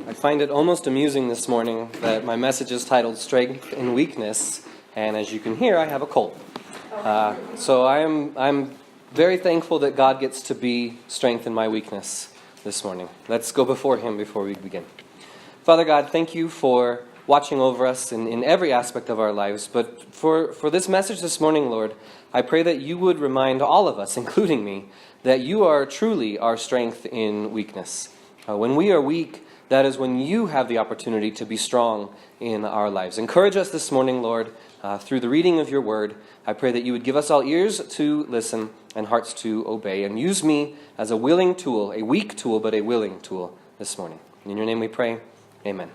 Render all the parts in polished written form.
I find it almost amusing this morning that my message is titled Strength in Weakness, and as you can hear, I have a cold. So I'm very thankful that God gets to be strength in my weakness this morning. Let's go before Him before we begin. Father God, thank you for watching over us in every aspect of our lives, but for this message this morning, Lord, I pray that you would remind all of us, including me, that you are truly our strength in weakness. When we are weak, that is when you have the opportunity to be strong in our lives. Encourage us this morning, Lord, through the reading of your word. I pray that you would give us all ears to listen and hearts to obey, and use me as a willing tool, a weak tool, but a willing tool this morning. In your name we pray, amen.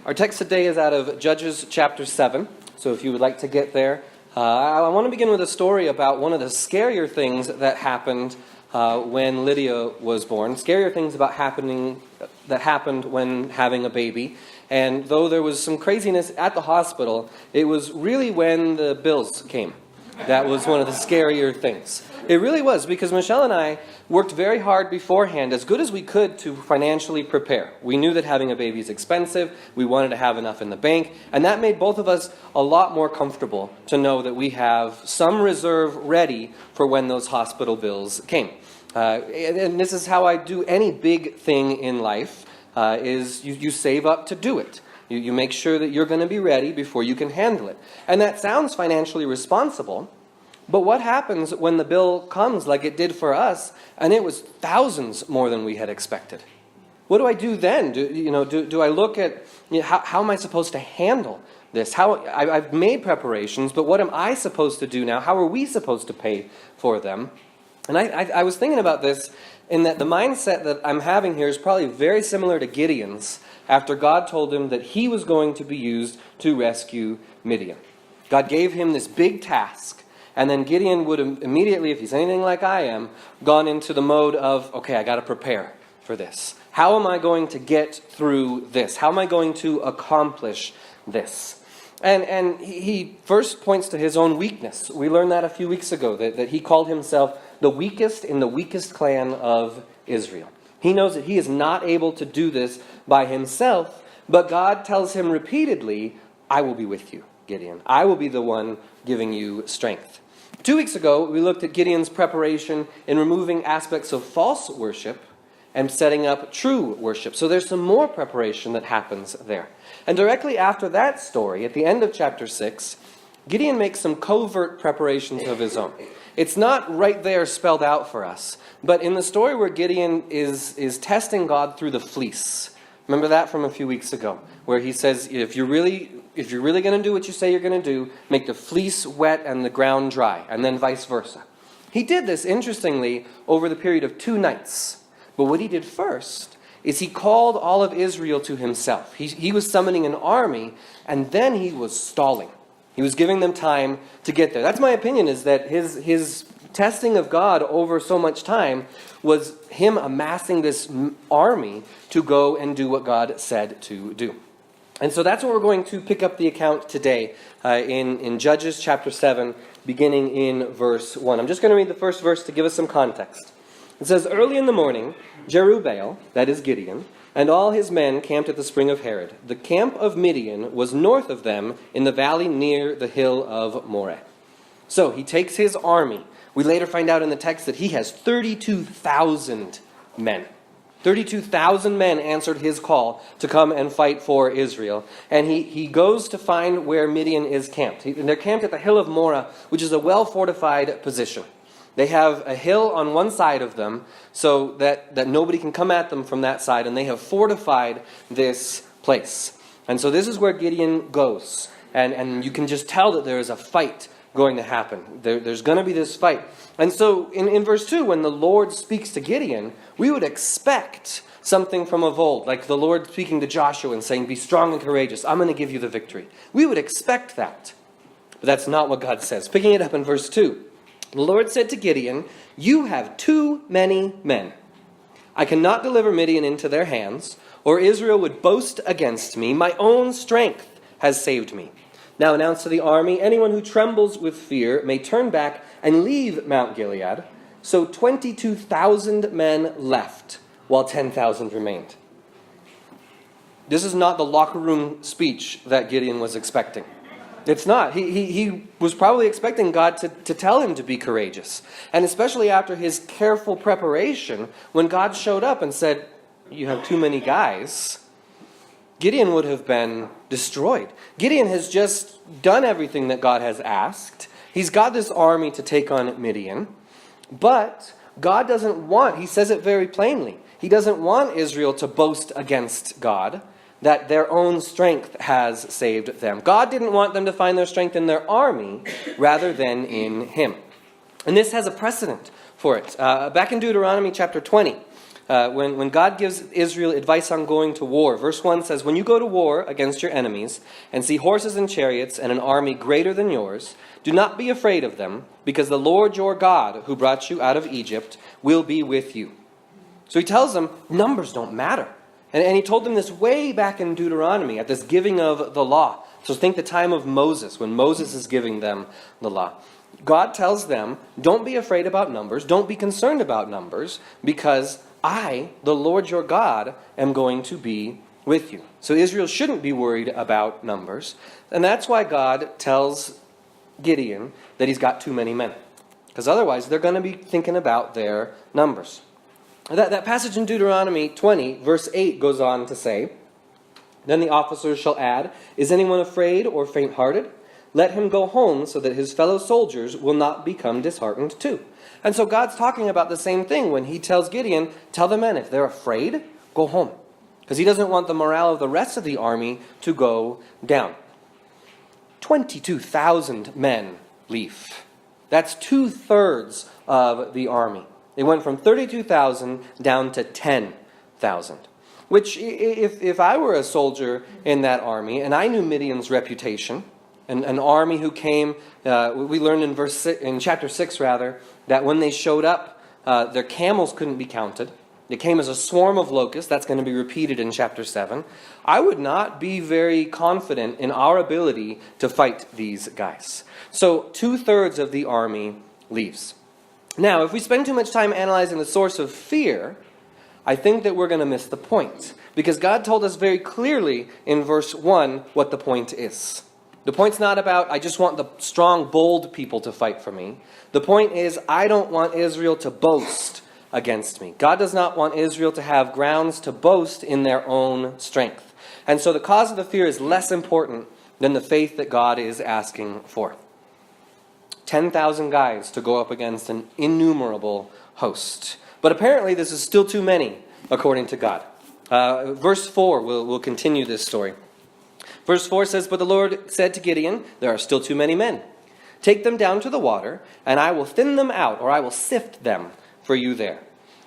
Our text today is out of Judges chapter 7, so if you would like to get there. I want to begin with a story about one of the scarier things that happened when Lydia was born. Scarier things that happened when having a baby. And though there was some craziness at the hospital, it was really when the bills came. That was one of the scarier things. It really was, because Michelle and I worked very hard beforehand, as good as we could, to financially prepare. We knew that having a baby is expensive. We wanted to have enough in the bank. And that made both of us a lot more comfortable to know that we have some reserve ready for when those hospital bills came. And this is how I do any big thing in life, is you save up to do it. You make sure that you're going to be ready before you can handle it. And that sounds financially responsible, but what happens when the bill comes like it did for us, and it was thousands more than we had expected? What do I do then? Do I look at how am I supposed to handle this? I've made preparations, but what am I supposed to do now? How are we supposed to pay for them? And I was thinking about this, in that the mindset that I'm having here is probably very similar to Gideon's after God told him that he was going to be used to rescue Midian. God gave him this big task, and then Gideon would immediately, if he's anything like I am, gone into the mode of, okay, I got to prepare for this. How am I going to get through this? How am I going to accomplish this? And he first points to his own weakness. We learned that a few weeks ago, that he called himself the weakest in the weakest clan of Israel. He knows that he is not able to do this by himself, but God tells him repeatedly, I will be with you, Gideon. I will be the one giving you strength. 2 weeks ago, we looked at Gideon's preparation in removing aspects of false worship and setting up true worship. So there's some more preparation that happens there. And directly after that story, at the end of chapter 6, Gideon makes some covert preparations of his own. It's not right there spelled out for us, but in the story where Gideon is testing God through the fleece. Remember that from a few weeks ago, where he says, if you're really going to do what you say you're going to do, make the fleece wet and the ground dry, and then vice versa. He did this, interestingly, over the period of 2 nights. But what he did first is he called all of Israel to himself. He was summoning an army, and then he was stalling. He was giving them time to get there. That's my opinion, is that his testing of God over so much time was him amassing this army to go and do what God said to do. And so that's what we're going to pick up the account today in Judges chapter 7, beginning in verse 1. I'm just going to read the first verse to give us some context. It says, early in the morning, Jerubbaal, that is Gideon, and all his men camped at the spring of Harod. The camp of Midian was north of them in the valley near the hill of Moreh. So he takes his army. We later find out in the text that he has 32,000 men. 32,000 men answered his call to come and fight for Israel. And he goes to find where Midian is camped. They're camped at the hill of Moreh, which is a well-fortified position. They have a hill on one side of them so that nobody can come at them from that side, and they have fortified this place. And so this is where Gideon goes. And you can just tell that there is a fight going to happen. There's going to be this fight. And so in verse 2, when the Lord speaks to Gideon, we would expect something from of old, like the Lord speaking to Joshua and saying, be strong and courageous. I'm going to give you the victory. We would expect that. But that's not what God says. Picking it up in verse 2. The Lord said to Gideon, you have too many men. I cannot deliver Midian into their hands, or Israel would boast against me. My own strength has saved me. Now announce to the army, anyone who trembles with fear may turn back and leave Mount Gilead. So 22,000 men left, while 10,000 remained. This is not the locker room speech that Gideon was expecting. It's not. He was probably expecting God to tell him to be courageous. And especially after his careful preparation, when God showed up and said, "You have too many guys," Gideon would have been destroyed. Gideon has just done everything that God has asked. He's got this army to take on Midian. But God doesn't want, he says it very plainly, he doesn't want Israel to boast against God that their own strength has saved them. God didn't want them to find their strength in their army rather than in him. And this has a precedent for it. Back in Deuteronomy chapter 20, when God gives Israel advice on going to war, verse 1 says, "When you go to war against your enemies and see horses and chariots and an army greater than yours, do not be afraid of them, because the Lord your God, who brought you out of Egypt, will be with you." So he tells them numbers don't matter. And he told them this way back in Deuteronomy at this giving of the law. So think the time of Moses, when Moses is giving them the law. God tells them, don't be afraid about numbers, don't be concerned about numbers, because I, the Lord your God, am going to be with you. So Israel shouldn't be worried about numbers. And that's why God tells Gideon that he's got too many men. Because otherwise they're going to be thinking about their numbers. That passage in Deuteronomy 20, verse 8 goes on to say, "Then the officers shall add, 'Is anyone afraid or faint-hearted? Let him go home so that his fellow soldiers will not become disheartened too.'" And so God's talking about the same thing when he tells Gideon, tell the men, if they're afraid, go home. Because he doesn't want the morale of the rest of the army to go down. 22,000 men leave. That's 2/3 of the army. They went from 32,000 down to 10,000. Which, if I were a soldier in that army, and I knew Midian's reputation, an army who came, we learned in chapter 6 that when they showed up, their camels couldn't be counted. They came as a swarm of locusts. That's going to be repeated in chapter 7. I would not be very confident in our ability to fight these guys. So 2/3 of the army leaves. Now, if we spend too much time analyzing the source of fear, I think that we're going to miss the point. Because God told us very clearly in verse 1 what the point is. The point's not about, I just want the strong, bold people to fight for me. The point is, I don't want Israel to boast against me. God does not want Israel to have grounds to boast in their own strength. And so the cause of the fear is less important than the faith that God is asking for. 10,000 guys to go up against an innumerable host. But apparently this is still too many, according to God. Verse 4 will continue this story. Verse 4 says, "But the Lord said to Gideon, 'There are still too many men. Take them down to the water, and I will thin them out, or I will sift them for you there.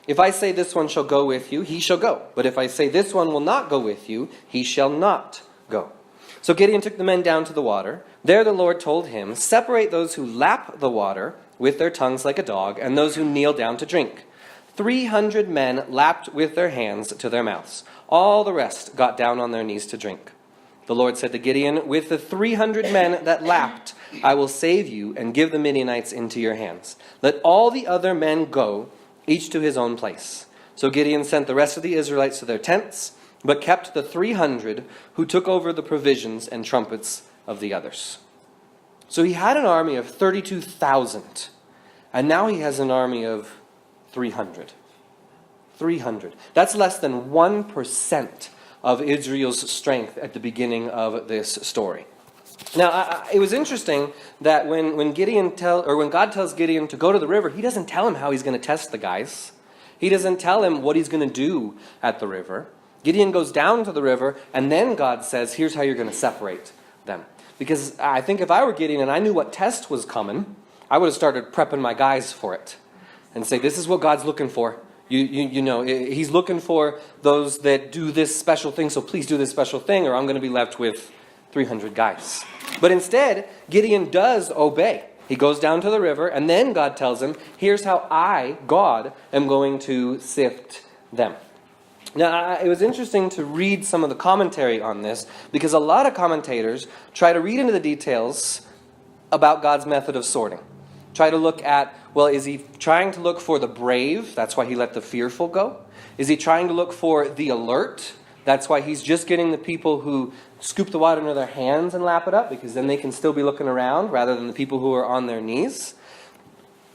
If I say this one shall go with you, he shall go. But if I say this one will not go with you, he shall not go.' So Gideon took the men down to the water. There the Lord told him, 'Separate those who lap the water with their tongues like a dog, and those who kneel down to drink.' 300 men lapped with their hands to their mouths. All the rest got down on their knees to drink. The Lord said to Gideon, 'With the 300 men that lapped, I will save you and give the Midianites into your hands. Let all the other men go, each to his own place.' So Gideon sent the rest of the Israelites to their tents, but kept the 300 who took over the provisions and trumpets of the others." So he had an army of 32,000, and now he has an army of 300. 300. That's less than 1% of Israel's strength at the beginning of this story. Now, it was interesting that when God tells Gideon to go to the river, he doesn't tell him how he's going to test the guys. He doesn't tell him what he's going to do at the river. Gideon goes down to the river, and then God says, here's how you're going to separate them. Because I think if I were Gideon and I knew what test was coming, I would have started prepping my guys for it. And say, this is what God's looking for. You know, he's looking for those that do this special thing, so please do this special thing, or I'm going to be left with 300 guys. But instead, Gideon does obey. He goes down to the river, and then God tells him, here's how I, God, am going to sift them. Now, it was interesting to read some of the commentary on this, because a lot of commentators try to read into the details about God's method of sorting. try to look at, well, is he trying to look for the brave? That's why he let the fearful go. Is he trying to look for the alert? That's why he's just getting the people who scoop the water into their hands and lap it up, because then they can still be looking around rather than the people who are on their knees.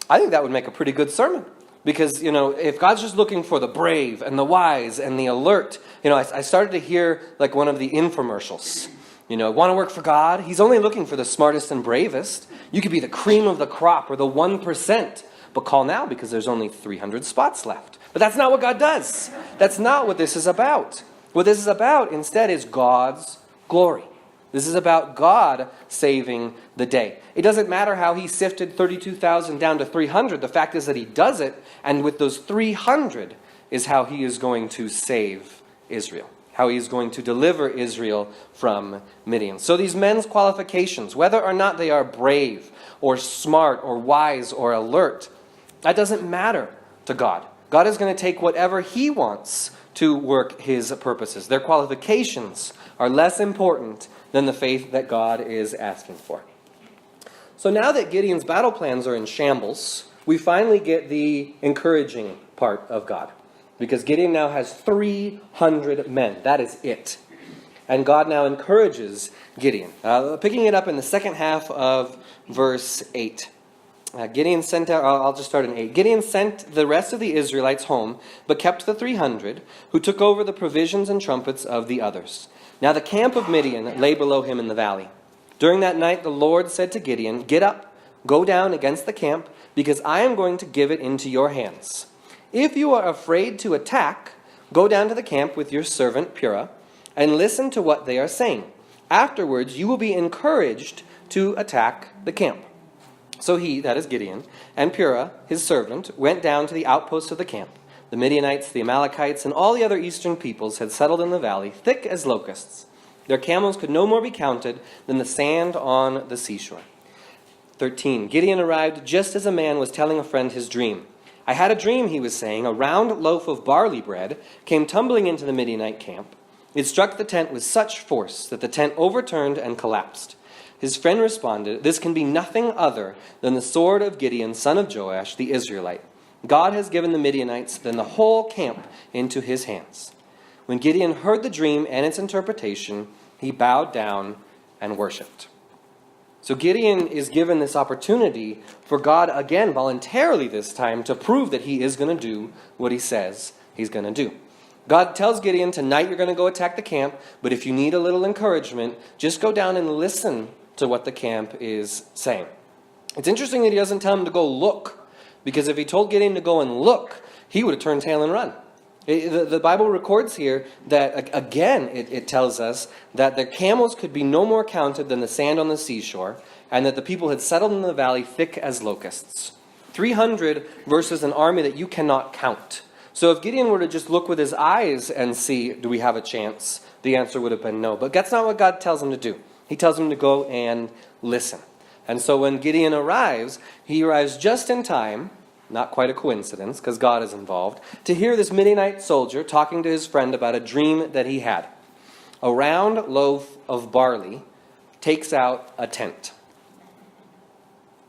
I think that would make a pretty good sermon. Because, if God's just looking for the brave and the wise and the alert, I started to hear like one of the infomercials. Want to work for God? He's only looking for the smartest and bravest. You could be the cream of the crop or the 1%. But call now because there's only 300 spots left. But that's not what God does. That's not what this is about. What this is about instead is God's glory. This is about God saving the day. It doesn't matter how he sifted 32,000 down to 300. The fact is that he does it, and with those 300 is how he is going to save Israel, how he is going to deliver Israel from Midian. So these men's qualifications, whether or not they are brave or smart or wise or alert, that doesn't matter to God. God is going to take whatever he wants to work his purposes. Their qualifications are less important than the faith that God is asking for. So now that Gideon's battle plans are in shambles, we finally get the encouraging part of God. Because Gideon now has 300 men. That is it. And God now encourages Gideon. Picking it up in the second half of verse 8. Gideon sent out, I'll just start in 8. Gideon sent the rest of the Israelites home, but kept the 300, who took over the provisions and trumpets of the others. Now the camp of Midian lay below him in the valley. During that night the Lord said to Gideon, "Get up, go down against the camp, because I am going to give it into your hands. If you are afraid to attack, go down to the camp with your servant Purah, and listen to what they are saying. Afterwards you will be encouraged to attack the camp." So he, that is Gideon, and Purah, his servant, went down to the outposts of the camp. The Midianites, the Amalekites, and all the other eastern peoples had settled in the valley, thick as locusts. Their camels could no more be counted than the sand on the seashore. 13. Gideon arrived just as a man was telling a friend his dream. "I had a dream," he was saying. "A round loaf of barley bread came tumbling into the Midianite camp. It struck the tent with such force that the tent overturned and collapsed." His friend responded, "This can be nothing other than the sword of Gideon, son of Joash, the Israelite. God has given the Midianites then the whole camp into his hands." When Gideon heard the dream and its interpretation, he bowed down and worshipped. So Gideon is given this opportunity for God, again, voluntarily this time, to prove that he is going to do what he says he's going to do. God tells Gideon, tonight you're going to go attack the camp, but if you need a little encouragement, just go down and listen to what the camp is saying. It's interesting that he doesn't tell him to go look, because if he told Gideon to go and look, he would have turned tail and run. The Bible records here that, again, it tells us that their camels could be no more counted than the sand on the seashore, and that the people had settled in the valley thick as locusts. 300 versus an army that you cannot count. So if Gideon were to just look with his eyes and see, do we have a chance? The answer would have been no. But that's not what God tells him to do. He tells him to go and listen. And so when Gideon arrives, he arrives just in time, not quite a coincidence because God is involved, to hear this Midianite soldier talking to his friend about a dream that he had. A round loaf of barley takes out a tent.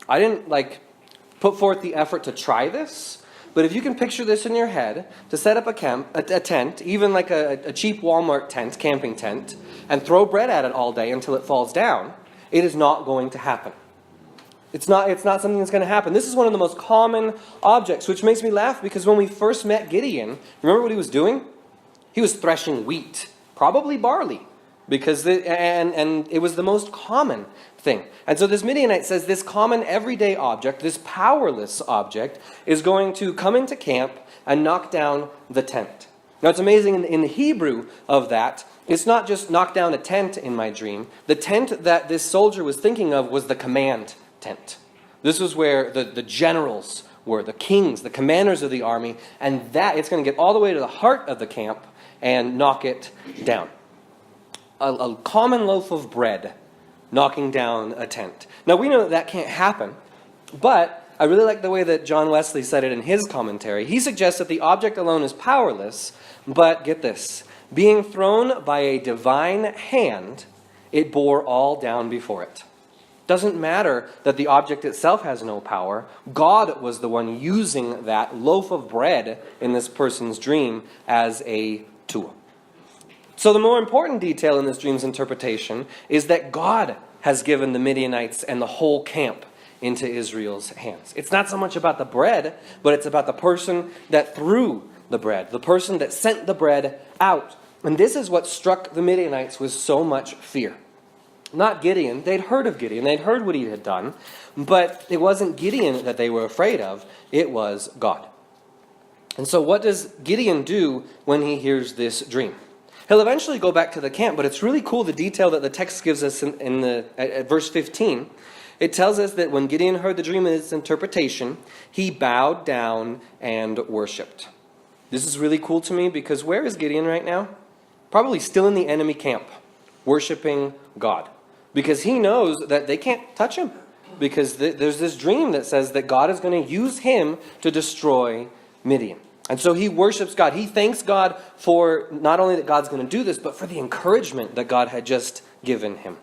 I didn't put forth the effort to try this, but if you can picture this in your head, to set up a tent, even like a cheap Walmart tent, camping tent, and throw bread at it all day until it falls down, it is not going to happen. It's not something that's going to happen. This is one of the most common objects, which makes me laugh because when we first met Gideon, remember what he was doing? He was threshing wheat, probably barley, because and it was the most common thing. And so this Midianite says this common everyday object, this powerless object, is going to come into camp and knock down the tent. Now it's amazing in the Hebrew of that, it's not just knock down a tent in my dream. The tent that this soldier was thinking of was the command tent. This was where the generals were, the kings, the commanders of the army, and that it's going to get all the way to the heart of the camp and knock it down. A common loaf of bread knocking down a tent. Now we know that can't happen, but I really like the way that John Wesley said it in his commentary. He suggests that the object alone is powerless, but get this, being thrown by a divine hand, it bore all down before it. Doesn't matter that the object itself has no power. God was the one using that loaf of bread in this person's dream as a tool. So the more important detail in this dream's interpretation is that God has given the Midianites and the whole camp into Israel's hands. It's not so much about the bread, but it's about the person that threw the bread, the person that sent the bread out. And this is what struck the Midianites with so much fear. Not Gideon. They'd heard of Gideon. They'd heard what he had done. But it wasn't Gideon that they were afraid of. It was God. And so what does Gideon do when he hears this dream? He'll eventually go back to the camp, but it's really cool the detail that the text gives us at verse 15. It tells us that when Gideon heard the dream and its interpretation, he bowed down and worshipped. This is really cool to me because where is Gideon right now? Probably still in the enemy camp, worshiping God. Because he knows that they can't touch him. Because there's this dream that says that God is going to use him to destroy Midian. And so he worships God. He thanks God for not only that God's going to do this, but for the encouragement that God had just given him.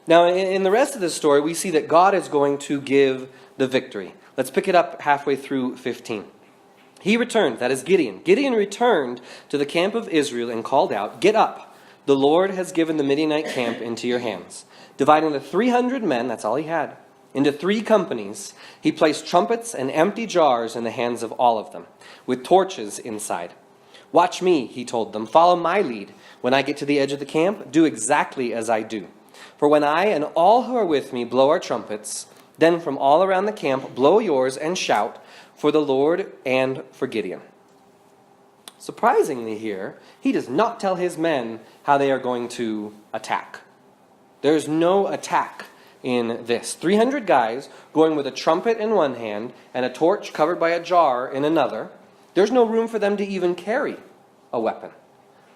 Now, in the rest of this story, we see that God is going to give the victory. Let's pick it up halfway through 15. He returned, that is Gideon. Gideon returned to the camp of Israel and called out, "Get up! The Lord has given the Midianite camp into your hands." Dividing the 300 men, that's all he had, into 3 companies, he placed trumpets and empty jars in the hands of all of them, with torches inside. "Watch me," he told them. "Follow my lead. When I get to the edge of the camp, do exactly as I do. For when I and all who are with me blow our trumpets, then from all around the camp blow yours and shout for the Lord and for Gideon." Surprisingly here, he does not tell his men how they are going to attack. There's no attack in this. 300 guys going with a trumpet in one hand and a torch covered by a jar in another. There's no room for them to even carry a weapon.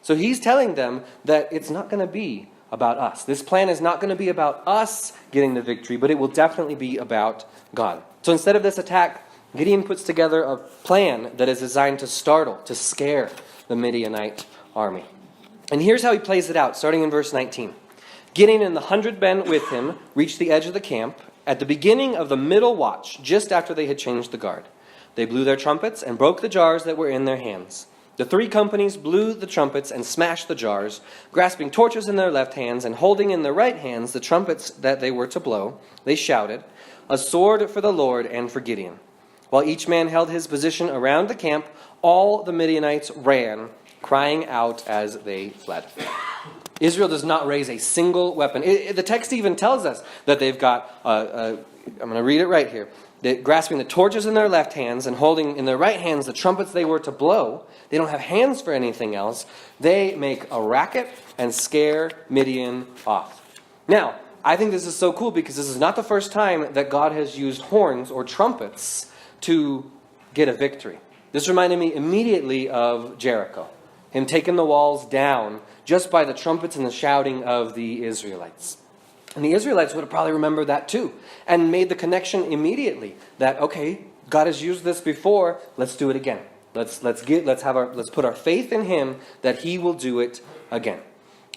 So he's telling them that it's not going to be about us. This plan is not going to be about us getting the victory, but it will definitely be about God. So instead of this attack, Gideon puts together a plan that is designed to startle, to scare the Midianite army. And here's how he plays it out, starting in verse 19. Gideon and the 100 men with him reached the edge of the camp at the beginning of the middle watch, just after they had changed the guard. They blew their trumpets and broke the jars that were in their hands. The 3 companies blew the trumpets and smashed the jars, grasping torches in their left hands and holding in their right hands the trumpets that they were to blow. They shouted, "A sword for the Lord and for Gideon." While each man held his position around the camp, all the Midianites ran, crying out as they fled. Israel does not raise a single weapon. The text even tells us that they've got, I'm going to read it right here. They're grasping the torches in their left hands and holding in their right hands the trumpets they were to blow. They don't have hands for anything else. They make a racket and scare Midian off. Now, I think this is so cool because this is not the first time that God has used horns or trumpets to get a victory. This reminded me immediately of Jericho. Him taking the walls down just by the trumpets and the shouting of the Israelites. And the Israelites would have probably remembered that too and made the connection immediately that, okay, God has used this before, let's do it again. Let's put our faith in him that he will do it again.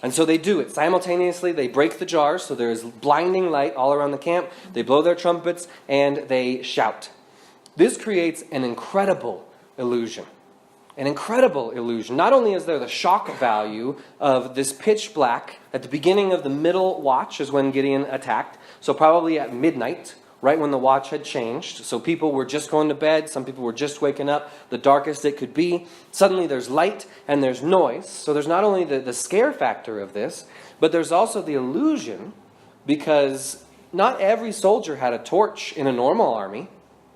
And so they do it. Simultaneously, they break the jars, so there is blinding light all around the camp. They blow their trumpets and they shout. This creates an incredible illusion. An incredible illusion. Not only is there the shock value of this pitch black at the beginning of the middle watch is when Gideon attacked. So probably at midnight, right when the watch had changed. So people were just going to bed. Some people were just waking up. The darkest it could be. Suddenly there's light and there's noise. So there's not only the scare factor of this, but there's also the illusion because not every soldier had a torch in a normal army.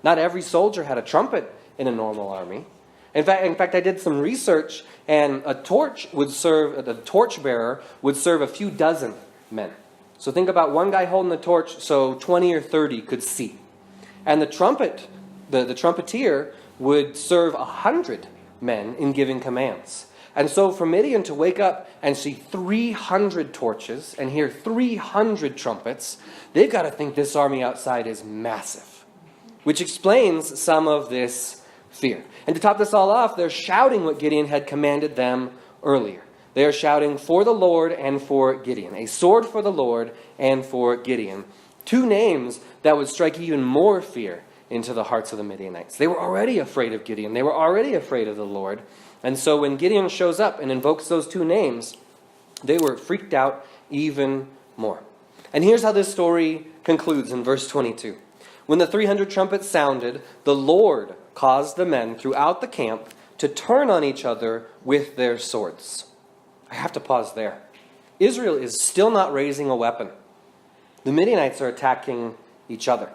Not every soldier had a trumpet in a normal army. In fact, I did some research, and the torch bearer would serve a few dozen men. So think about one guy holding the torch, so 20 or 30 could see. And the trumpeter would serve 100 men in giving commands. And so for Midian to wake up and see 300 torches and hear 300 trumpets, they've got to think this army outside is massive. Which explains some of this fear. And to top this all off, they're shouting what Gideon had commanded them earlier. They are shouting for the Lord and for Gideon. A sword for the Lord and for Gideon. Two names that would strike even more fear into the hearts of the Midianites. They were already afraid of Gideon. They were already afraid of the Lord. And so when Gideon shows up and invokes those two names, they were freaked out even more. And here's how this story concludes in verse 22. When the 300 trumpets sounded, the Lord caused the men throughout the camp to turn on each other with their swords. I have to pause there. Israel is still not raising a weapon. The Midianites are attacking each other.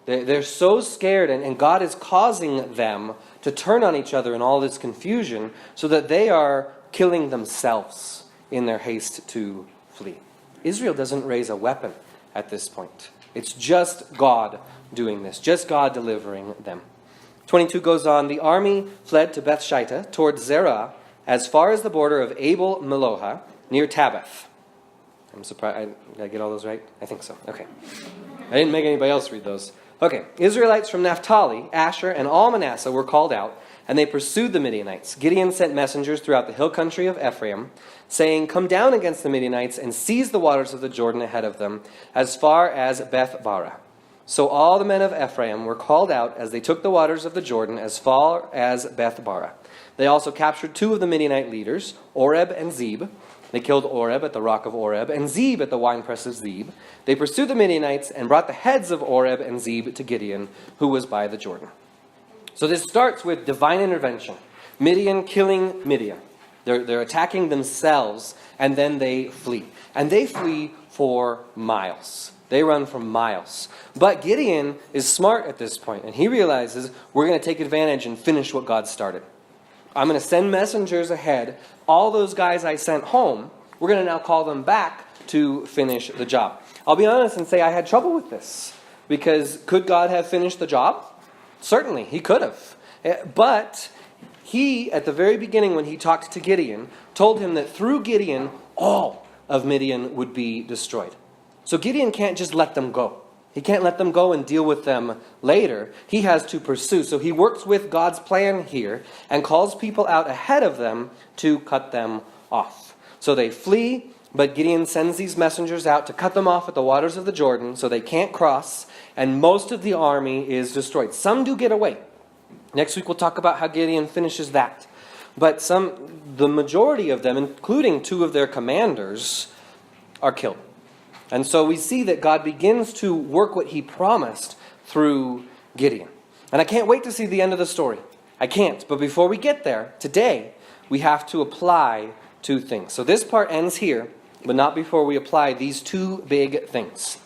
They're so scared, and God is causing them to turn on each other in all this confusion so that they are killing themselves in their haste to flee. Israel doesn't raise a weapon at this point. It's just God doing this, just God delivering them. 22 goes on, the army fled to Bethshittah toward Zerah as far as the border of Abel Meloha near Tabbath. I'm surprised. Did I get all those right? I think so. Okay. I didn't make anybody else read those. Okay. Israelites from Naphtali, Asher, and all Manasseh were called out, and they pursued the Midianites. Gideon sent messengers throughout the hill country of Ephraim, saying, come down against the Midianites and seize the waters of the Jordan ahead of them, as far as Beth-barah. So all the men of Ephraim were called out as they took the waters of the Jordan as far as Beth-barah. They also captured two of the Midianite leaders, Oreb and Zeb. They killed Oreb at the rock of Oreb and Zeb at the winepress of Zeb. They pursued the Midianites and brought the heads of Oreb and Zeb to Gideon, who was by the Jordan. So this starts with divine intervention. Midian killing Midian. They're attacking themselves, and then they flee. And they flee for miles. They run for miles. But Gideon is smart at this point, and he realizes we're going to take advantage and finish what God started. I'm going to send messengers ahead. All those guys I sent home, we're going to now call them back to finish the job. I'll be honest and say I had trouble with this. Because could God have finished the job? Certainly, he could have. But he, at the very beginning when he talked to Gideon, told him that through Gideon, all of Midian would be destroyed. So Gideon can't just let them go. He can't let them go and deal with them later. He has to pursue. So he works with God's plan here and calls people out ahead of them to cut them off. So they flee, but Gideon sends these messengers out to cut them off at the waters of the Jordan so they can't cross, and most of the army is destroyed. Some do get away. Next week we'll talk about how Gideon finishes that. But the majority of them, including two of their commanders, are killed. And so we see that God begins to work what he promised through Gideon. And I can't wait to see the end of the story. I can't. But before we get there, today, we have to apply two things. So this part ends here, but not before we apply these two big things.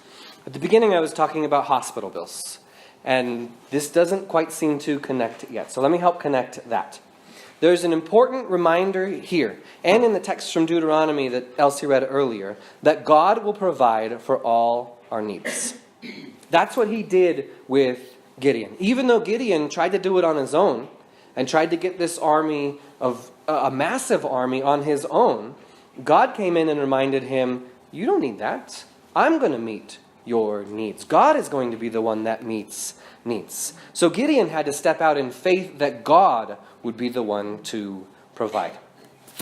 At the beginning, I was talking about hospital bills. And this doesn't quite seem to connect yet. So let me help connect that. There's an important reminder here, and in the text from Deuteronomy that Elsie read earlier, that God will provide for all our needs. That's what he did with Gideon. Even though Gideon tried to do it on his own, and tried to get this army of a massive army on his own, God came in and reminded him, you don't need that. I'm going to meet your needs. God is going to be the one that meets needs. So Gideon had to step out in faith that God would be the one to provide.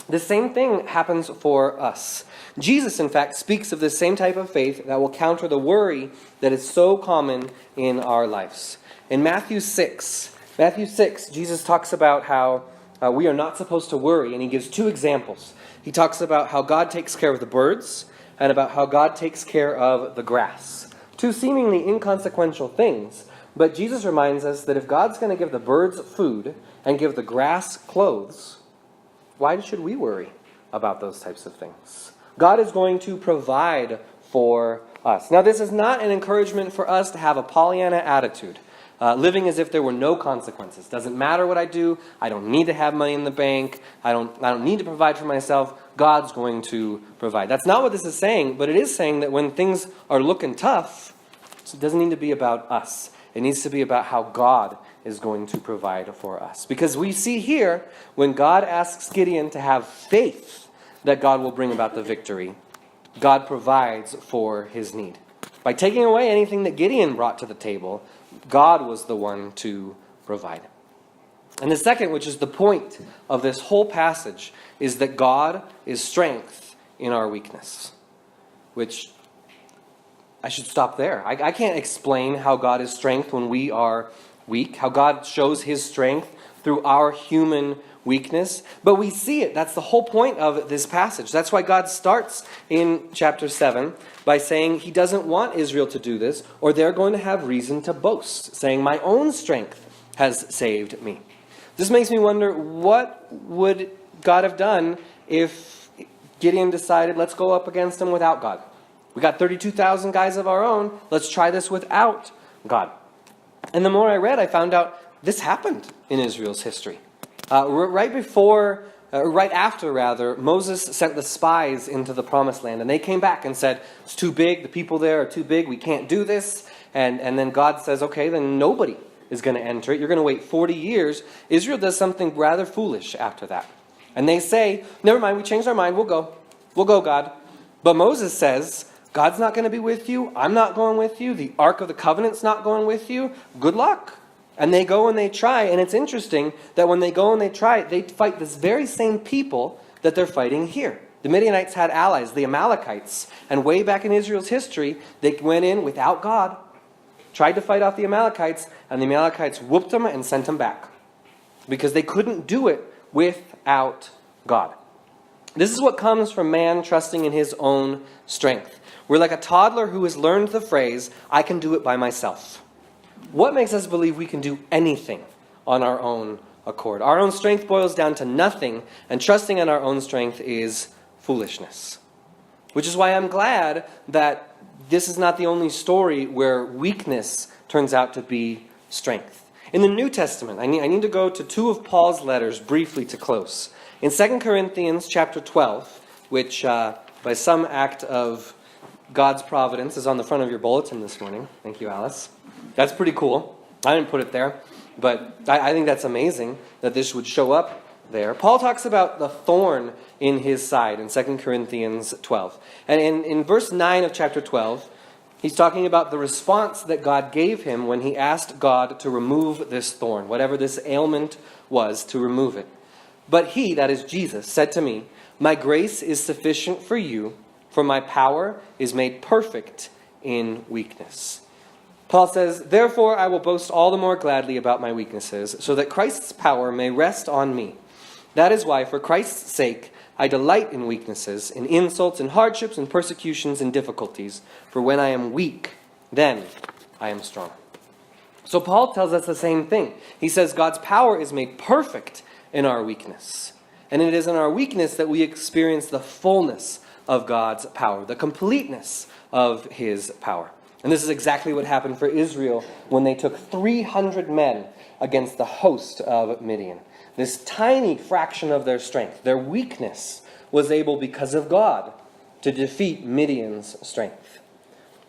The same thing happens for us. Jesus, in fact, speaks of this same type of faith that will counter the worry that is so common in our lives. In Matthew 6, Jesus talks about how we are not supposed to worry, and he gives two examples. He talks about how God takes care of the birds and about how God takes care of the grass. Two seemingly inconsequential things, but Jesus reminds us that if God's going to give the birds food and give the grass clothes, why should we worry about those types of things? God is going to provide for us. Now, this is not an encouragement for us to have a Pollyanna attitude, living as if there were no consequences. Doesn't matter what I do. I don't need to have money in the bank. I don't need to provide for myself. God's going to provide. That's not what this is saying, but it is saying that when things are looking tough, it doesn't need to be about us. It needs to be about how God is going to provide for us. Because we see here, when God asks Gideon to have faith that God will bring about the victory, God provides for his need. By taking away anything that Gideon brought to the table, God was the one to provide. And the second, which is the point of this whole passage, is that God is strength in our weakness. Which I should stop there. I can't explain how God is strength when we are weak, how God shows his strength through our human weakness. But we see it. That's the whole point of this passage. That's why God starts in chapter 7 by saying he doesn't want Israel to do this, or they're going to have reason to boast, saying, my own strength has saved me. This makes me wonder, what would God have done if Gideon decided, let's go up against him without God? We got 32,000 guys of our own. Let's try this without God. And the more I read, I found out this happened in Israel's history. Right after, Moses sent the spies into the promised land. And they came back and said, it's too big. The people there are too big. We can't do this. And then God says, okay, then nobody is going to enter it. You're going to wait 40 years. Israel does something rather foolish after that. And they say, never mind, we changed our mind. We'll go. We'll go, God. But Moses says, God's not going to be with you. I'm not going with you. The Ark of the Covenant's not going with you. Good luck. And they go and they try. And it's interesting that when they go and they try, they fight this very same people that they're fighting here. The Midianites had allies, the Amalekites. And way back in Israel's history, they went in without God, tried to fight off the Amalekites, and the Amalekites whooped them and sent them back. Because they couldn't do it without God. This is what comes from man trusting in his own strength. We're like a toddler who has learned the phrase, I can do it by myself. What makes us believe we can do anything on our own accord? Our own strength boils down to nothing, and trusting in our own strength is foolishness. Which is why I'm glad that this is not the only story where weakness turns out to be strength. In the New Testament, I need to go to two of Paul's letters briefly to close. In 2 Corinthians chapter 12, which by some act of God's providence is on the front of your bulletin this morning. Thank you, Alice. That's pretty cool. I didn't put it there, but I think that's amazing that this would show up there. Paul talks about the thorn in his side in 2 Corinthians 12. And in verse 9 of chapter 12, he's talking about the response that God gave him when he asked God to remove this thorn, whatever this ailment was, to remove it. But he, that is Jesus, said to me, my grace is sufficient for you, for my power is made perfect in weakness. Paul says, therefore I will boast all the more gladly about my weaknesses, so that Christ's power may rest on me. That is why, for Christ's sake, I delight in weaknesses, in insults, in hardships, in persecutions, and difficulties. For when I am weak, then I am strong. So Paul tells us the same thing. He says God's power is made perfect in our weakness. And it is in our weakness that we experience the fullness of God's power, the completeness of his power. And this is exactly what happened for Israel when they took 300 men against the host of Midian. This tiny fraction of their strength, their weakness, was able, because of God, to defeat Midian's strength.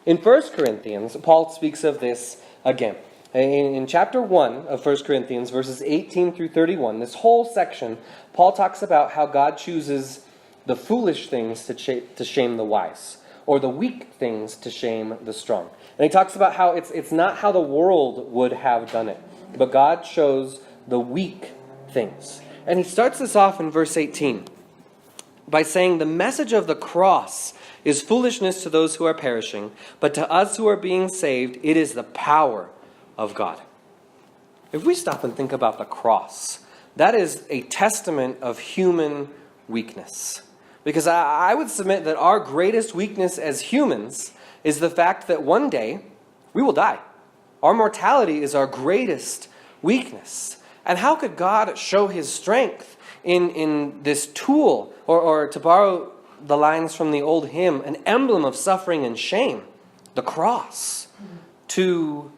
In 1 Corinthians, Paul speaks of this again. In chapter 1 of 1 Corinthians, verses 18 through 31, this whole section, Paul talks about how God chooses the foolish things to shame the wise, or the weak things to shame the strong. And he talks about how it's not how the world would have done it, but God chose the weak things. And he starts this off in verse 18 by saying, the message of the cross is foolishness to those who are perishing, but to us who are being saved, it is the power of God. If we stop and think about the cross, that is a testament of human weakness. Because I would submit that our greatest weakness as humans is the fact that one day we will die. Our mortality is our greatest weakness. And how could God show his strength in this tool, or to borrow the lines from the old hymn, an emblem of suffering and shame, the cross, to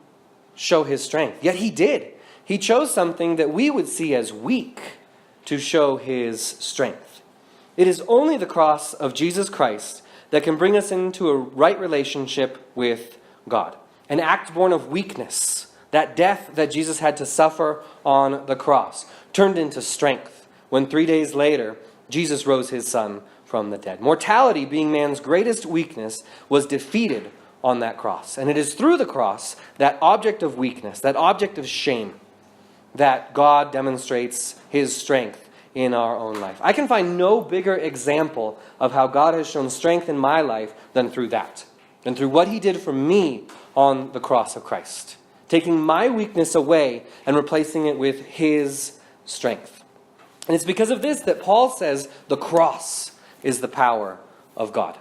show his strength? Yet he did. He chose something that we would see as weak to show his strength. It is only the cross of Jesus Christ that can bring us into a right relationship with God. An act born of weakness, that death that Jesus had to suffer on the cross, turned into strength when 3 days later, Jesus rose his son from the dead. Mortality, being man's greatest weakness, was defeated on that cross. And it is through the cross, that object of weakness, that object of shame, that God demonstrates his strength in our own life. I can find no bigger example of how God has shown strength in my life than through that. and through what he did for me on the cross of Christ, taking my weakness away and replacing it with his strength. And it's because of this that Paul says the cross is the power of God.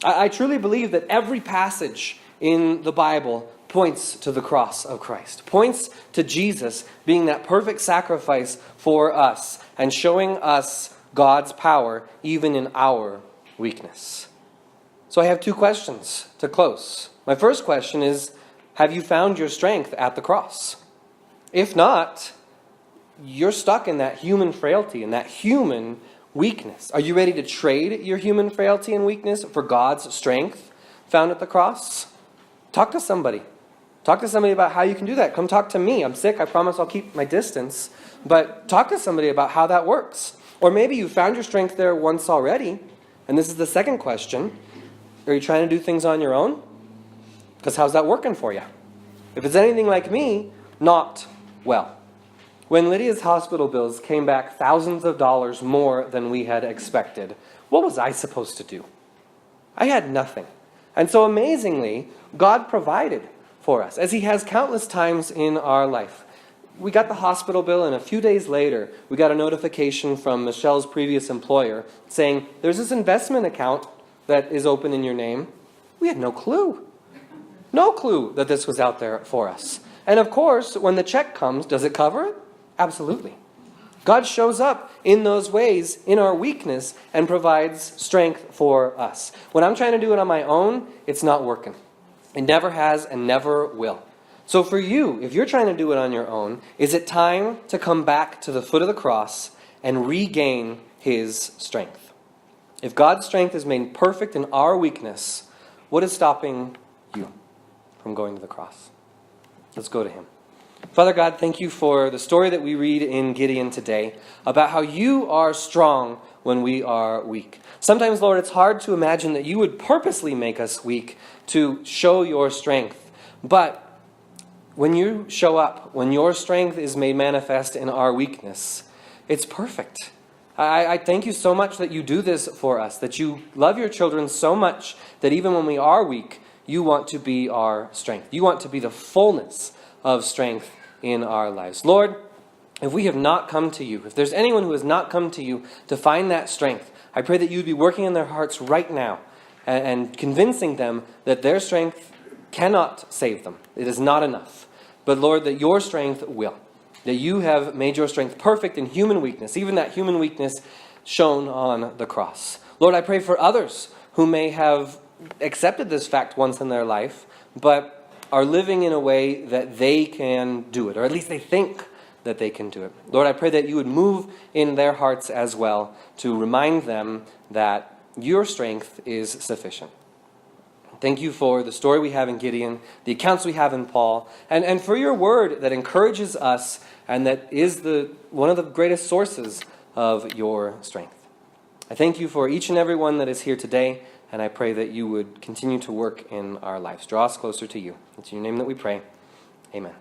I truly believe that every passage in the Bible points to the cross of Christ, points to Jesus being that perfect sacrifice for us and showing us God's power even in our weakness. So I have two questions to close. My first question is, have you found your strength at the cross? If not, you're stuck in that human frailty and that human weakness. Are you ready to trade your human frailty and weakness for God's strength found at the cross? Talk to somebody. Talk to somebody about how you can do that. Come talk to me. I'm sick. I promise I'll keep my distance. But talk to somebody about how that works. Or maybe you found your strength there once already. And this is the second question. Are you trying to do things on your own? Because how's that working for you? If it's anything like me, not well. When Lydia's hospital bills came back thousands of dollars more than we had expected, what was I supposed to do? I had nothing. And so amazingly, God provided for us, as he has countless times in our life. We got the hospital bill, and a few days later, we got a notification from Michelle's previous employer saying, there's this investment account that is open in your name. We had no clue. No clue that this was out there for us. And of course, when the check comes, does it cover it? Absolutely. God shows up in those ways in our weakness and provides strength for us. When I'm trying to do it on my own, it's not working. It never has and never will. So for you, if you're trying to do it on your own, is it time to come back to the foot of the cross and regain his strength? If God's strength is made perfect in our weakness, what is stopping you from going to the cross? Let's go to him. Father God, thank you for the story that we read in Gideon today about how you are strong when we are weak. Sometimes, Lord, it's hard to imagine that you would purposely make us weak to show your strength. But when you show up, when your strength is made manifest in our weakness, it's perfect. I thank you so much that you do this for us, that you love your children so much that even when we are weak, you want to be our strength. You want to be the fullness of strength in our lives. Lord, if we have not come to you, if there's anyone who has not come to you to find that strength, I pray that you would be working in their hearts right now and convincing them that their strength cannot save them. It is not enough. But Lord, that your strength will. That you have made your strength perfect in human weakness, even that human weakness shown on the cross. Lord, I pray for others who may have accepted this fact once in their life, but are living in a way that they can do it, or at least they think that they can do it. Lord, I pray that you would move in their hearts as well to remind them that your strength is sufficient. Thank you for the story we have in Gideon, the accounts we have in Paul, and for your word that encourages us and that is one of the greatest sources of your strength. I thank you for each and every one that is here today, and I pray that you would continue to work in our lives. Draw us closer to you. It's in your name that we pray. Amen.